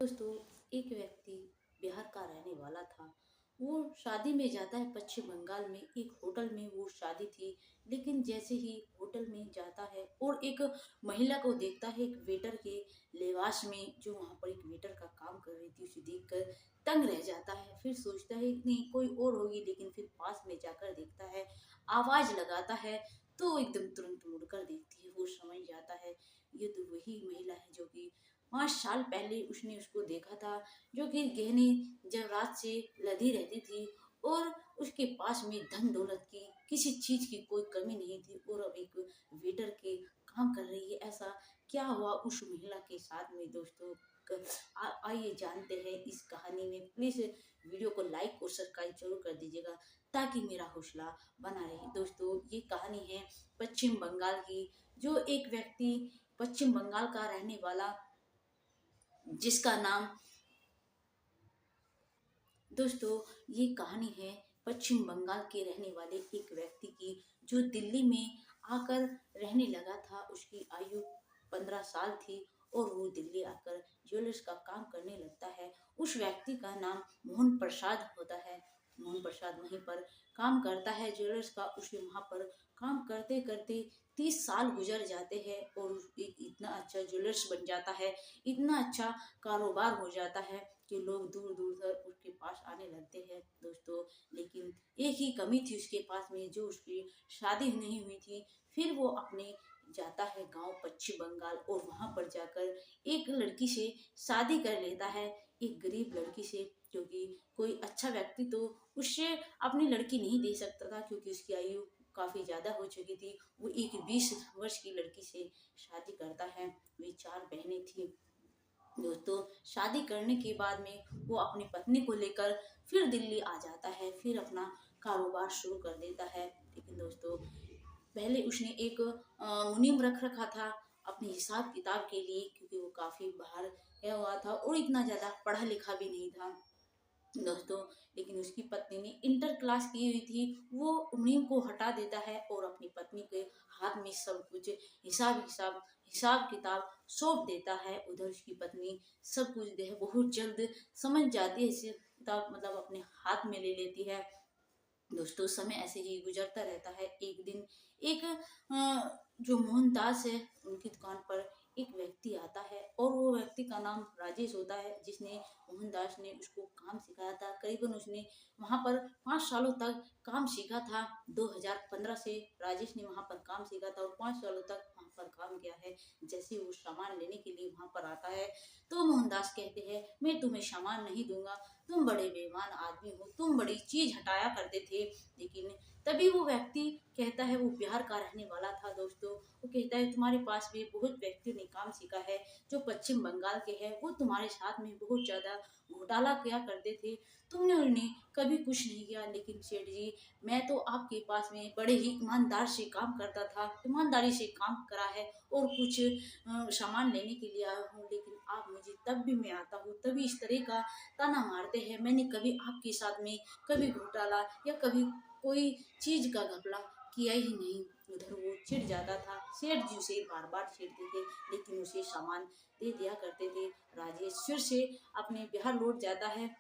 दोस्तों, एक व्यक्ति बिहार का रहने वाला था। वो शादी में जाता है पश्चिम बंगाल में, एक होटल में वो शादी थी। लेकिन जैसे ही होटल में जाता है और एक महिला को देखता है, एक वेटर के लिबास में, जो वहाँ पर एक वेटर का काम कर रही थी, उसे देखकर तंग रह जाता है। फिर सोचता है नहीं कोई और होगी, लेकिन फिर पास में जाकर देखता है, आवाज लगाता है, तो एकदम तुरंत मुड़कर देखती है। वो समझ जाता है ये तो वही महिला है जो कि 5 साल पहले उसने उसको देखा था, जो कि गहने जेवरात से लदी रहती थी और उसके पास में धन दौलत की किसी चीज की कोई कमी नहीं थी, और अब एक वेटर के काम कर रही है। ऐसा क्या हुआ उस महिला के साथ में दोस्तों? आइए जानते हैं इस कहानी में। प्लीज वीडियो को लाइक और सब्सक्राइब जरूर कर दीजिएगा ताकि मेरा हौसला बना रहे। दोस्तों, ये कहानी है पश्चिम बंगाल की। जो एक व्यक्ति पश्चिम बंगाल का रहने वाला, जिसका नाम, दोस्तों, ये कहानी है पश्चिम बंगाल के रहने वाले एक व्यक्ति की, जो दिल्ली में आकर रहने लगा था। उसकी आयु 15 साल थी और वो दिल्ली आकर ज्वेलर्स का काम करने लगता है। उस व्यक्ति का नाम मोहन प्रसाद होता है। मोहन प्रसाद वहीं पर काम करता है ज्वेलर्स का। उसे वहाँ पर काम करते करते 30 साल गुजर जाते हैं और एक इतना अच्छा ज्वेलर्स बन जाता है, इतना अच्छा कारोबार हो जाता है कि लोग दूर दूर तक उसके पास आने लगते हैं दोस्तों। लेकिन एक ही कमी थी उसके पास में, जो उसकी शादी नहीं हुई थी। फिर वो अपने जाता है गांव पश्चिम बंगाल और वहां पर जाकर एक लड़की से शादी कर लेता है, एक गरीब लड़की से, क्योंकि कोई अच्छा व्यक्ति तो उससे अपनी लड़की नहीं दे सकता था, क्योंकि उसकी आयु काफी ज्यादा हो चुकी थी। वो एक 20 वर्ष की लड़की से शादी करता है। वे 4 बहनें थी दोस्तों। शादी करने के बाद में वो अपनी पत्नी को लेकर फिर दिल्ली आ जाता है, फिर अपना कारोबार शुरू कर देता है। लेकिन दोस्तों, पहले उसने एक मुनीम रख रखा था अपने हिसाब किताब के लिए, क्योंकि वो काफी बाहर गया हुआ था और इतना ज्यादा पढ़ा लिखा भी नहीं था दोस्तों। लेकिन उसकी पत्नी ने इंटर क्लास की हुई थी। वो मुनीम को हटा देता है और अपनी पत्नी के हाथ में सब कुछ हिसाब हिसाब हिसाब किताब सौंप देता है। उधर उसकी पत्नी सब कुछ जो है बहुत जल्द समझ जाती है, हिसाब किताब मतलब अपने हाथ में ले लेती है दोस्तों। समय ऐसे ही गुजरता रहता है। एक दिन एक जो मोहनदास है, उनकी दुकान पर एक व्यक्ति आता है और वो व्यक्ति का नाम राजेश होता है, जिसने मोहनदास ने उसको काम सिखाया था। करीबन उसने वहां पर 5 सालों तक काम सीखा था। 2015 से राजेश ने वहां पर काम सीखा था और 5 सालों तक वहां पर काम किया है। जैसे वो सामान लेने के लिए वहां पर आता है, तो मोहनदास कहते हैं मैं तुम्हें सामान नहीं दूंगा, तुम बड़े बेईमान आदमी हो, तुम बड़ी चीज हटाया करते थे। लेकिन तभी वो व्यक्ति कहता है, वो बिहार का रहने वाला था दोस्तों, वो कहता है तुम्हारे पास भी बहुत व्यक्ति ने काम सीखा है जो पश्चिम बंगाल के हैं, वो तुम्हारे साथ में बहुत ज्यादा घोटाला किया करते थे, तुमने उन्हें कभी कुछ नहीं किया। लेकिन सेठ जी, मैं तो आपके पास में बड़े ही ईमानदार से काम करता था, ईमानदारी से काम करा है और कुछ सामान लेने के लिए आया हूँ, लेकिन आप मुझे तब भी मैं आता हूँ तभी इस तरह का ताना मारते हैं। मैंने कभी आपके साथ में कभी घोटाला या कभी कोई चीज का घपला किया ही नहीं। उधर वो चिढ़ जाता था, सेठ जी उसे बार बार छेड़ते थे, लेकिन उसे सामान दे दिया करते थे। राजेश फिर से अपने बिहार लौट जाता है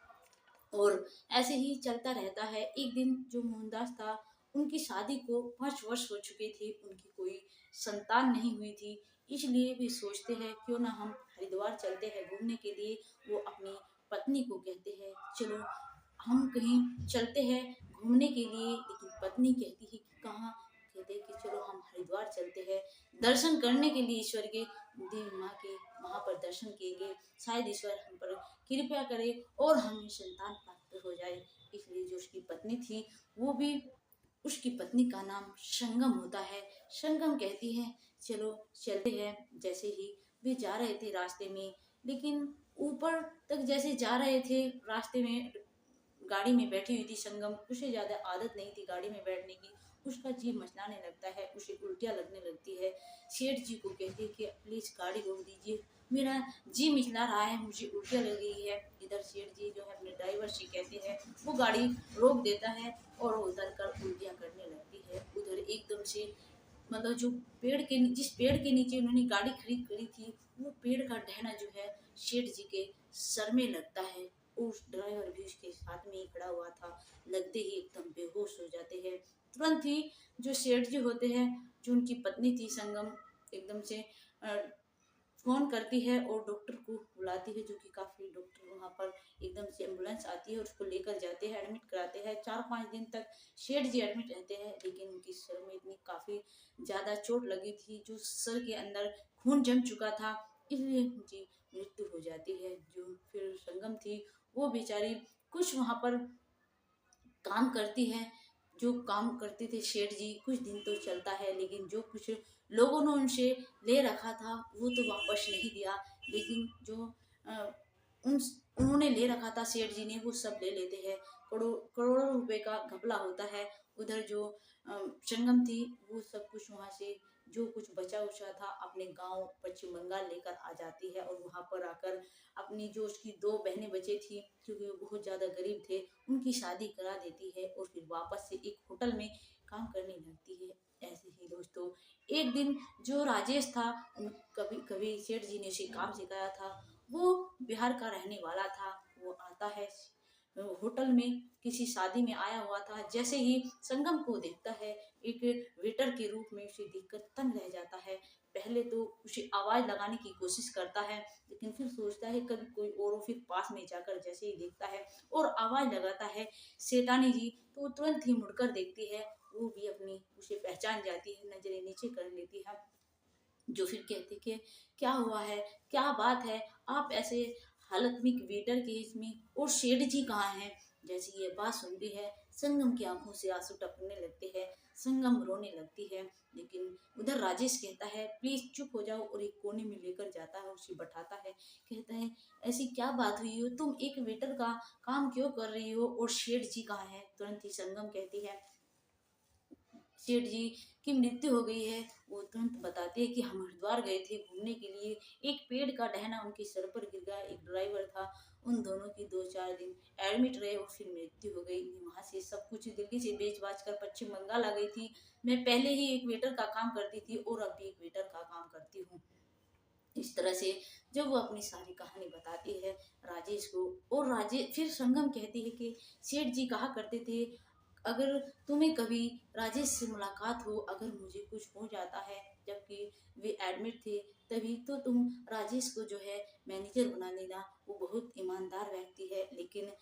और ऐसे ही चलता रहता है। एक दिन जो मोहनदास था, उनकी शादी को 5 वर्ष हो चुके थे, उनकी कोई संतान नहीं हुई थी। इसलिए वे सोचते हैं क्यों ना हम हरिद्वार चलते हैं घूमने के लिए। वो अपनी पत्नी को कहते हैं चलो हम कहीं चलते हैं घूमने के लिए। लेकिन पत्नी कहती है कि कहाँ? कहते हैं कि चलो हम हरिद्वार चलते हैं दर्शन करने के लिए, ईश्वर के, देवी माँ के, वहाँ पर दर्शन किएंगे, शायद ईश्वर हम पर कृपया करे और हमें संतान प्राप्त हो जाए। इसलिए जो उसकी पत्नी थी, वो भी, उसकी पत्नी का नाम संगम होता है। संगम कहती है चलो चलते हैं। जैसे ही वे जा रहे थे रास्ते में, लेकिन ऊपर तक जैसे जा रहे थे, रास्ते में गाड़ी में बैठी हुई थी संगम, उसे ज्यादा आदत नहीं थी गाड़ी में बैठने की। उसका जी मचलाने लगता है, उसे उल्टियाँ लगने लगती है। सेठ जी को कहती है कि प्लीज गाड़ी रोक दीजिए, मेरा जी मिचला रहा है, मुझे उल्टियाँ लग रही है। इधर सेठ जी जो है अपने ड्राइवर से कहते हैं, वो गाड़ी रोक देता है और वो उतर कर उल्टियाँ करने लगती है। उधर एकदम से मतलब जो पेड़ के जिस पेड़ के नीचे उन्होंने गाड़ी खड़ी करी थी, वो पेड़ का टहना जो है सेठ जी के सर में लगता है। उस ड्राइवर भी उसके साथ में ही खड़ा हुआ था। लगते ही एकदम बेहोश हो जाते हैं। तुरंत ही जो सेठ जी होते हैं, जो उनकी पत्नी थी संगम, एकदम से अ, फ़ोन करती है और डॉक्टर को बुलाती है, जो कि काफ़ी डॉक्टर वहाँ पर एकदम से एम्बुलेंस आती है और उसको लेकर जाते हैं, एडमिट कराते हैं। 4-5 दिन तक सेठ जी एडमिट रहते हैं, लेकिन उनकी सर में इतनी काफ़ी ज़्यादा चोट लगी थी, जो सर के अंदर खून जम चुका था, इसलिए उनकी मृत्यु हो जाती है। जो फिर संगम थी, वो बेचारी कुछ वहाँ पर काम करती है। जो काम करते थे सेठ जी, कुछ दिन तो चलता है, लेकिन जो कुछ लोगों ने उनसे ले रखा था वो तो वापस नहीं दिया। लेकिन जो अ, उन उन्होंने ले रखा था सेठ जी ने, वो सब ले लेते हैं। करोड़ों रुपए का घपला होता है। उधर जो संगम थी, वो सब कुछ वहां से जो कुछ बचा उचा था अपने गांव पश्चिम बंगाल लेकर आ जाती है, और वहां पर आकर अपनी जो उसकी 2 बहनें बची थी, क्योंकि वो बहुत ज़्यादा गरीब थे, उनकी शादी करा देती है और फिर वापस से एक होटल में काम करने लगती है। ऐसे ही दोस्तों, एक दिन जो राजेश था, कभी कभी सेठ जी ने उसे काम सिखाया था, वो बिहार का रहने वाला था। वो आता है होटल में, किसी शादी में आया हुआ था। जैसे ही संगम को देखता है, एक वेटर के रूप में उसे देखकर तंग रह जाता है। पहले तो उसे आवाज लगाने की कोशिश करता है, लेकिन फिर सोचता है कभी कोई और, फिर पास में जाकर जैसे ही देखता है और आवाज लगाता है सेठानी जी, तो वो तुरंत ही मुड़कर देखती है। वो भी अपनी उसे पहचान जाती है, नजरें नीचे कर लेती है। जो फिर कहते कि क्या हुआ है, क्या बात है, आप ऐसे हालत में वेटर के इसमें, और सेठ जी कहाँ हैं। जैसे ये बात सुनती है, संगम की आंखों से आंसू टपकने लगते हैं। संगम रोने लगती है, लेकिन उधर राजेश कहता है प्लीज चुप हो जाओ, और एक कोने में लेकर जाता है, उसे बैठाता है। कहता है ऐसी क्या बात हुई हो, तुम एक वेटर का काम क्यों कर रही हो, और सेठ जी कहाँ है। तुरंत ही संगम कहती है सेठ जी की मृत्यु हो गई है। वो तुरंत बताते हैं कि हम हरिद्वार गए थे घूमने के लिए, एक पेड़ का टहना उनके सर पर गिर गया, एक ड्राइवर था, उन दोनों की 2-4 दिन एडमिट रहे और फिर मृत्यु हो गई। वहां से सब कुछ दिल्ली से बेच बाच कर पश्चिम बंगाल आ गई थी। मैं पहले ही एक वेटर का काम करती थी और अब भी एक वेटर का काम करती हूँ। इस तरह से जब वो अपनी सारी कहानी बताती है राजेश को, और राजेश फिर संगम कहती है कि सेठ जी कहा करते थे अगर तुम्हें कभी राजेश से मुलाकात हो, अगर मुझे कुछ हो जाता है, जबकि वे एडमिट थे, तभी तो तुम राजेश को जो है मैनेजर बना लेना, वो बहुत ईमानदार व्यक्ति है। लेकिन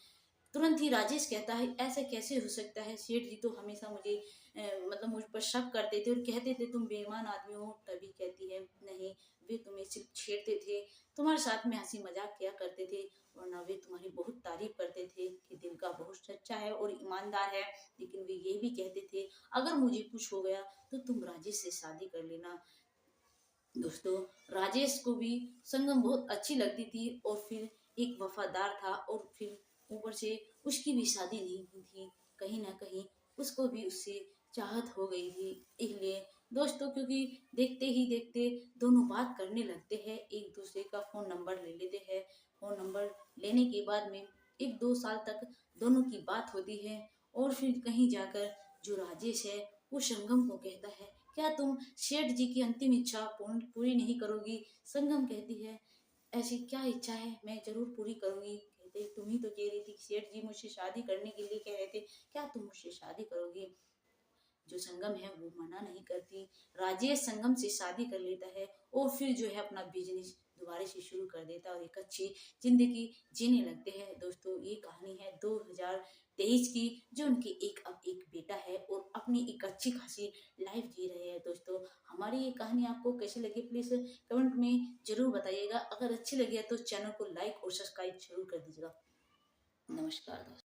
तुरंत ही राजेश कहता है ऐसा कैसे हो सकता है, सेठ जी तो हमेशा मुझे मतलब मुझ पर शक करते थे और कहते थे तुम बेईमान आदमी हो। तभी कहती है नहीं, वे तुम्हें सिर्फ छेड़ते थे, तुम्हारे साथ में हंसी मजाक किया करते थे, वरना वे तुम्हारी बहुत तारीफ करते थे कि दिल का बहुत सच्चा है और ईमानदार है। लेकिन वे ये भी कहते थे अगर मुझे कुछ हो गया तो तुम राजेश से शादी कर लेना। दोस्तों, राजेश को भी संगम बहुत अच्छी लगती थी, और फिर एक वफादार था, और फिर ऊपर से उसकी भी शादी नहीं हुई थी। कहीं ना कहीं उसको भी उससे चाहत हो गई थी। इसलिए दोस्तों, क्योंकि देखते ही देखते दोनों बात करने लगते हैं, एक दूसरे का फोन नंबर ले लेते हैं। फोन नंबर लेने के बाद में 1-2 साल तक दोनों की बात होती है, और फिर कहीं जाकर जो राजेश है वो संगम को कहता है क्या तुम सेठ जी की अंतिम इच्छा पूरी नहीं करोगी। संगम कहती है ऐसी क्या इच्छा है, मैं जरूर पूरी करूंगी। कहते तुम ही तो कह रही थी कि सेठ जी मुझसे शादी करने के लिए कह रहे थे, क्या तुम मुझसे शादी करोगी। जो संगम है वो मना नहीं करती। राजेश संगम से शादी कर लेता है और फिर जो है अपना बिजनेस दोबारा से शुरू कर देता है और एक अच्छी जिंदगी जीने लगते हैं। दोस्तों, ये कहानी है 2023 की, जो उनके एक अब एक बेटा है और अपनी एक अच्छी खासी लाइफ जी रहे हैं। दोस्तों, हमारी ये कहानी आपको कैसी लगी प्लीज कमेंट में जरूर बताइएगा। अगर अच्छी लगी है तो चैनल को लाइक और सब्सक्राइब जरूर कर दीजिएगा। नमस्कार दोस्तों।